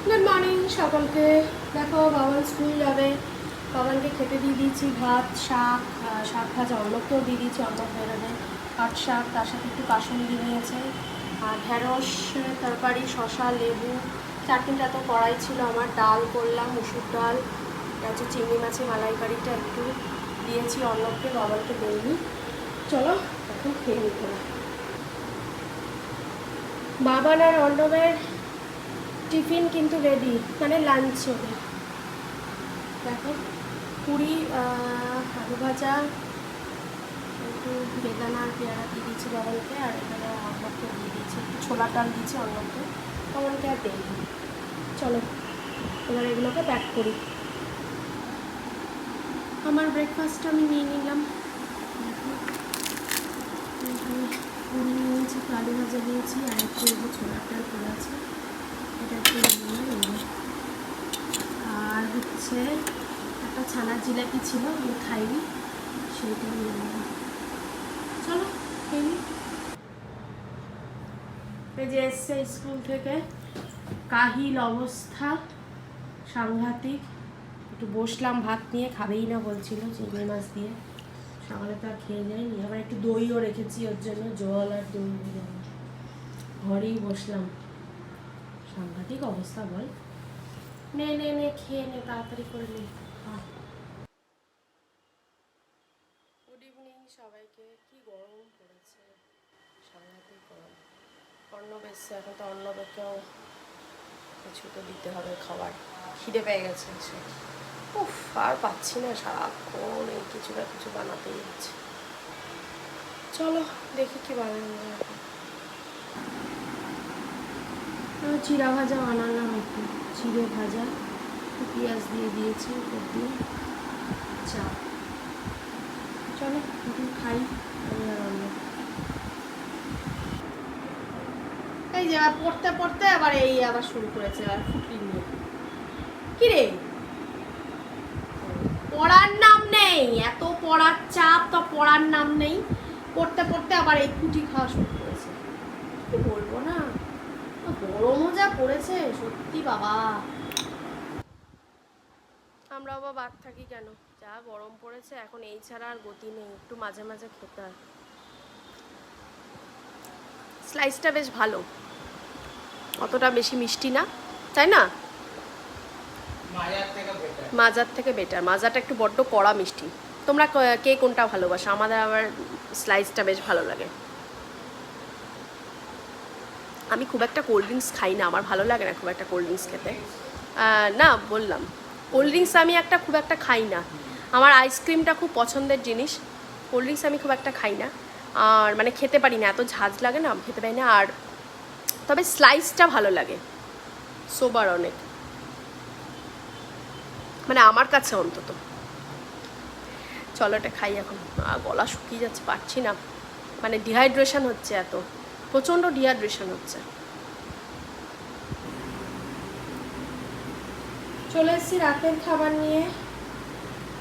Good morning সকলকে। দেখো Baban school যাবে, বাবানকে খেতে দিয়ে দিয়েছি ভাত, শাক, শাক ভাজা অন্যকেও দিয়ে দিয়েছি, অন্য বেরোবে পাট শাক, তার সাথে একটু কাসুন্দি নিয়েছে, আর ঢেঁড়স তরকারি, শশা, লেবু, চাটনিটা তো কড়াই ছিল আমার, ডাল করলাম, মুসুর ডাল, হচ্ছে চিংড়ি মাছের মালাইকারিটা একটু দিয়েছি অন্যকে, বাবানকে দেয়নি। চলো এখন খেয়ে নিতে হবে। বাবান আর অন্নবের টিফিন কিন্তু রেডি, মানে লাঞ্চ হবে। দেখো পুরি, আলু ভাজা, একটু বেদানা আর পেয়ারা দিয়ে দিয়েছি বাবানকে, আর এখানে অন্যকে দিয়ে দিয়েছি একটু ছোলার ডাল দিয়েছি অন্যকে, বাবানকে আর দেই। চলো এবার এগুলোকে প্যাক করি। আমার ব্রেকফাস্ট আমি নিয়ে নিলাম। পুরি নিয়েছি, আলু ভাজা দিয়েছি, আর একটু ছোলার ডাল করে আছে, এটা একটু নিয়ে। আর হচ্ছে একটা ছানার জিলাপি ছিল, আমি খাইনি, সেইটা নিয়ে নিলাম। চলো খেয়ে নিই। এই যে এসছে স্কুল থেকে, কাহিল অবস্থা সাংঘাতিক। একটু বসলাম ভাত নিয়ে, খাবেই না বলছিল চিংড়ি মাছ দিয়ে, সকালে তো আর খেয়ে যায়নি। আবার একটু দইও রেখেছি ওর জন্য, জল আর দই দিয়ে ঘরেই বসলাম। সাংঘাতিক অবস্থা বল। নে নে নে খেয়ে নে, তাড়াতাড়ি করে নে। গুড ইভিনিং সবাইকে। কি গরম পড়েছে, সাংঘাতিক গরম। অর্ণব এসছে, এখন তো অর্ণবকেও কিছু তো দিতে হবে খাবার, খিদে পেয়ে গেছে সে। উফ, আর পাচ্ছি না, সারাক্ষণ এই কিছু না কিছু বানাতেই হচ্ছে। চলো দেখি কি বানানো যায়। চিড়া ভাজা বানালাম, একটু চিড়ে ভাজা, পেঁয়াজ দিয়ে দিয়েছি উপর দিয়ে, চা। চলো এখন খাই। এই যে আবার পড়তে পড়তে আবার এই আবার শুরু করেছে, আবার ফুটলি নিয়ে। কি রে, পড়ার নাম নেই, এত পড়ার চাপ তো পড়ার নাম নেই, পড়তে পড়তে আবার এই ফুটি খাওয়া শুরু করেছে। কি বলবো না, গরমও যা পড়েছে সত্যি বাবা। আমরা বাবা বাদ থাকি কেন, যা গরম পড়েছে এখন এই ছাড়া আর গতি নেই, একটু মাঝে মাঝে খেতে হয়। স্লাইসটা বেশ ভালো, অতটা বেশি মিষ্টি না, তাই না? মাজার থেকে বেটার, মাজাটা একটু বড্ড কড়া মিষ্টি। তোমরা কে কোনটা ভালোবাসো? আমাদের আবার স্লাইসটা বেশ ভালো লাগে। আমি খুব একটা কোল্ড ড্রিঙ্কস খাই না, আমার ভালো লাগে না খুব একটা কোল্ড ড্রিঙ্কস খেতে। না বললাম, কোল্ড ড্রিঙ্কস আমি খুব একটা খাই না। আমার আইসক্রিমটা খুব পছন্দের জিনিস, কোল্ড ড্রিঙ্কস আমি খুব একটা খাই না, আর মানে খেতে পারি না, এত ঝাঁজ লাগে না, খেতে পারি না। আর তবে স্লাইসটা ভালো লাগে, সোবার অনেক, মানে আমার কাছে অন্তত। চলো এটা খাই এখন, গলা শুকিয়ে যাচ্ছে, পারছি না, মানে ডিহাইড্রেশন হচ্ছে, এত প্রচণ্ড ডিহাইড্রেশন হচ্ছে। চলে এসেছি রাতের খাবার নিয়ে।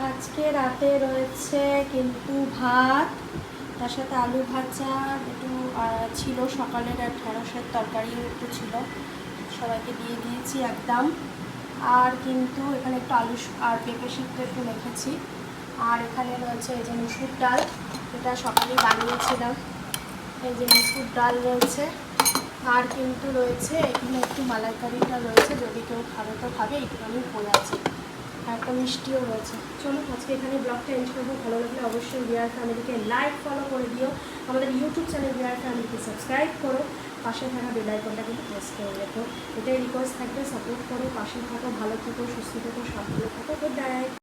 আজকে রাতে রয়েছে কিন্তু ভাত, তার সাথে আলু ভাজা একটু ছিল, সকালের ঢেঁড়সের তরকারি একটু ছিল, সবাইকে দিয়ে দিয়েছি একদম। আর কিন্তু এখানে একটু আলু আর পেঁপে সিদ্ধ একটু রেখেছি। আর এখানে রয়েছে এই যে মুসুর ডাল, এটা সকালেই বানিয়েছিলাম, এই যে মুসুর ডাল রয়েছে। আর কিন্তু রয়েছে এখানে একটু মালাইকারিটা রয়েছে, যদি কেউ খাবে তো খাবে, এইটুখানি পড়ে আছে, আর একটা মিষ্টিও রয়েছে। চলো আজকে এখানে ব্লগটা এন্ড করবো। ভালো লাগলে অবশ্যই বিআর ফ্যামিলিকে লাইক ফলো করে দিও, আমাদের ইউটিউব চ্যানেল বিআর ফ্যামিলিকে সাবস্ক্রাইব করো, পাশে থাকা বেল আইকনটা কিন্তু প্রেস করে রেখো। এটাই রিকোয়েস্ট থাকবে, সাপোর্ট করো, পাশে থাকো, ভালো থেকো, সুস্থ থেকো, সাবধানে থাকো। Good night.